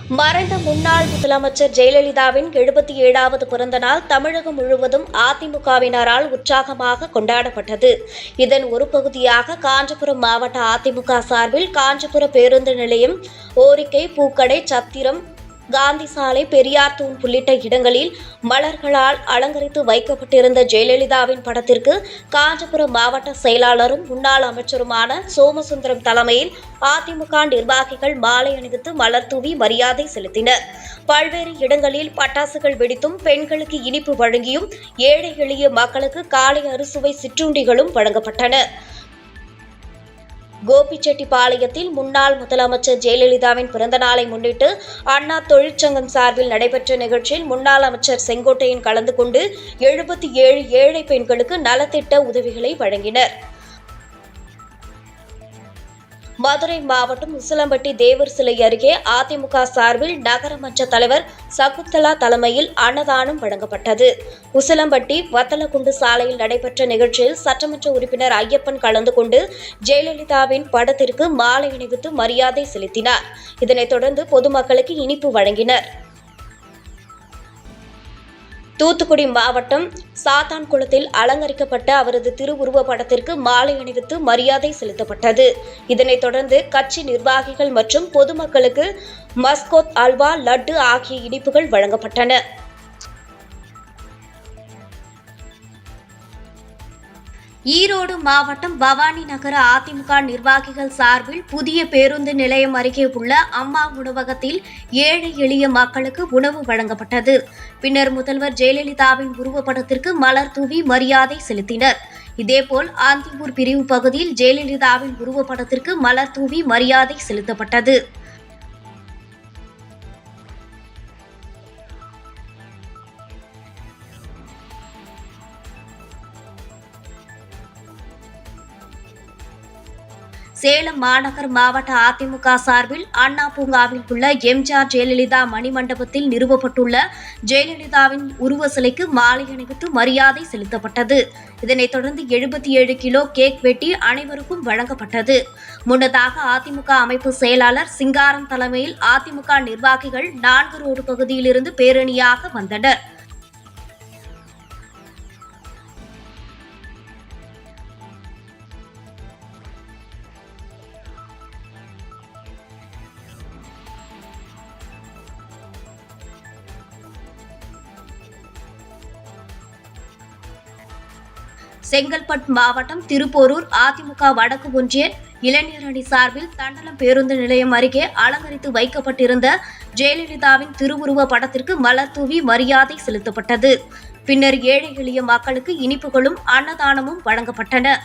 மறைந்த முன்னாள் முதலமைச்சர் ஜெயலலிதாவின் 77வது பிறந்த நாள் தமிழகம் முழுவதும் அதிமுகவினரால் உற்சாகமாக கொண்டாடப்பட்டது. இதன் ஒரு பகுதியாக காஞ்சிபுரம் மாவட்ட அதிமுக சார்பில் காஞ்சிபுரம் பேருந்து நிலையம், ஓரிக்கை, பூக்கடை, சத்திரம், காந்தி சாலை, பெரியார் தூண் உள்ளிட்ட இடங்களில் மலர்களால் அலங்கரித்து வைக்கப்பட்டிருந்த ஜெயலலிதாவின் படத்திற்கு காஞ்சிபுரம் மாவட்ட செயலாளரும் முன்னாள் அமைச்சருமான சோமசுந்தரம் தலைமையில் அதிமுக நிர்வாகிகள் மாலை அணிவித்து மலர் தூவி மரியாதை செலுத்தினர். பல்வேறு இடங்களில் பட்டாசுகள் வெடித்தும், பெண்களுக்கு இனிப்பு வழங்கியும், ஏழை எளிய மக்களுக்கு காலை அறுசுவை சிற்றுண்டிகளும் வழங்கப்பட்டன. கோபிச்செட்டிப்பாளையத்தில் முன்னாள் முதலமைச்சர் ஜெயலலிதாவின் பிறந்தநாளை முன்னிட்டு அண்ணா தொழிற்சங்கம் சார்பில் நடைபெற்ற நிகழ்ச்சியில் முன்னாள் அமைச்சர் செங்கோட்டையன் கலந்து கொண்டு 77 ஏழை பெண்களுக்கு நலத்திட்ட உதவிகளை வழங்கினர். மதுரை மாவட்டம் உசிலம்பட்டி தேவர் சிலை அருகே அதிமுக சார்பில் நகரமன்ற தலைவர் சகுந்தலா தலைமையில் அன்னதானம் வழங்கப்பட்டது. உசிலம்பட்டி வத்தலக்குண்டு சாலையில் நடைபெற்ற நிகழ்ச்சியில் சட்டமன்ற உறுப்பினர் ஐயப்பன் கலந்து கொண்டு ஜெயலலிதாவின் படத்திற்கு மாலை அணிவித்து மரியாதை செலுத்தினார். இதனைத் தொடர்ந்து பொதுமக்களுக்கு இனிப்பு வழங்கினர். தூத்துக்குடி மாவட்டம் சாத்தான்குளத்தில் அலங்கரிக்கப்பட்ட அவரது திருவுருவ படத்திற்கு மாலை அணிவித்து மரியாதை செலுத்தப்பட்டது. இதனைத் தொடர்ந்து கட்சி நிர்வாகிகள் மற்றும் பொதுமக்களுக்கு மஸ்கோத் அல்வா, லட்டு ஆகிய இனிப்புகள் வழங்கப்பட்டன. ஈரோடு மாவட்டம் பவானி நகர அதிமுக நிர்வாகிகள் சார்பில் புதிய பேருந்து நிலையம் அருகே உள்ள அம்மா உணவகத்தில் ஏழை எளிய மக்களுக்கு உணவு வழங்கப்பட்டது. பின்னர் முதல்வர் ஜெயலலிதாவின் உருவப்படத்திற்கு மலர் தூவி மரியாதை செலுத்தினர். இதேபோல் ஆந்தியூர் பிரிவு பகுதியில் ஜெயலலிதாவின் உருவப்படத்திற்கு மலர் தூவி மரியாதை செலுத்தப்பட்டது. சேலம் மாநகர் மாவட்ட அதிமுக சார்பில் அண்ணா பூங்காவில் உள்ள எம்ஜிஆர் ஜெயலலிதா மணிமண்டபத்தில் நிறுவப்பட்டுள்ள ஜெயலலிதாவின் உருவ சிலைக்கு மாலை அணிவித்து மரியாதை செலுத்தப்பட்டது. இதனைத் தொடர்ந்து 77 கிலோ கேக் வெட்டி அனைவருக்கும் வழங்கப்பட்டது. முன்னதாக அதிமுக அமைப்பு செயலாளர் சிங்காரம் தலைமையில் அதிமுக நிர்வாகிகள் 4 ரோடு பகுதியிலிருந்து பேரணியாக வந்தனர். செங்கல்பட்டு மாவட்டம் திருப்போரூர் அதிமுக வடக்கு ஒன்றிய இளைஞர் அணி சார்பில் தண்டலம் பேருந்து நிலையம் அருகே அலங்கரித்து வைக்கப்பட்டிருந்த ஜெயலலிதாவின் திருவுருவ படத்திற்கு மலர் தூவி மரியாதை செலுத்தப்பட்டது. பின்னர் ஏழை எளிய மக்களுக்கு இனிப்புகளும் அன்னதானமும் வழங்கப்பட்டன.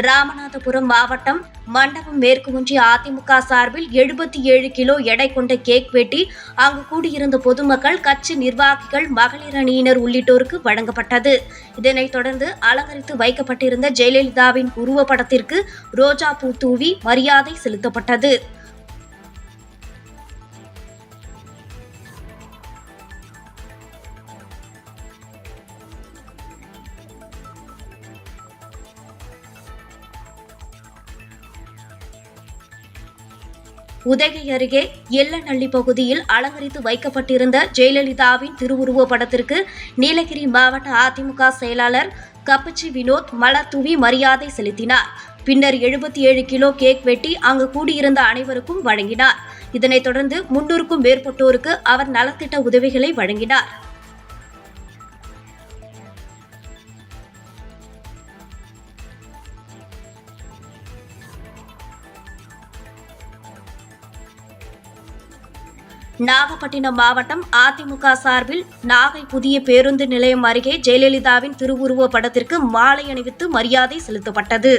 ராமநாதபுரம் மாவட்டம் மண்டபம் மேற்கு ஒன்றிய அதிமுக சார்பில் 77 கிலோ எடை கொண்ட கேக் வெட்டி அங்கு கூடியிருந்த பொதுமக்கள், கட்சி நிர்வாகிகள், மகளிர் அணியினர் உள்ளிட்டோருக்கு வழங்கப்பட்டது. இதனைத் தொடர்ந்து அலங்கரித்து வைக்கப்பட்டிருந்த ஜெயலலிதாவின் உருவப்படத்திற்கு ரோஜா பூ தூவி மரியாதை செலுத்தப்பட்டது. உதகை அருகே எல்லநள்ளி பகுதியில் அலங்கரித்து வைக்கப்பட்டிருந்த ஜெயலலிதாவின் திருவுருவ படத்திற்கு நீலகிரி மாவட்ட அதிமுக செயலாளர் கப்பச்சி வினோத் மலர் தூவி மரியாதை செலுத்தினார். பின்னர் 77 கிலோ கேக் வெட்டி அங்கு கூடியிருந்த அனைவருக்கும் வழங்கினார். இதனைத் தொடர்ந்து 300க்கும் மேற்பட்டோருக்கு அவர் நலத்திட்ட உதவிகளை வழங்கினார். நாகப்பட்டினம் மாவட்டம் அதிமுக சார்பில் நாகை புதிய பேருந்து நிலையம் அருகே ஜெயலலிதாவின் திருவுருவ படத்திற்கு மாலை அணிவித்து மரியாதை செலுத்தப்பட்டது.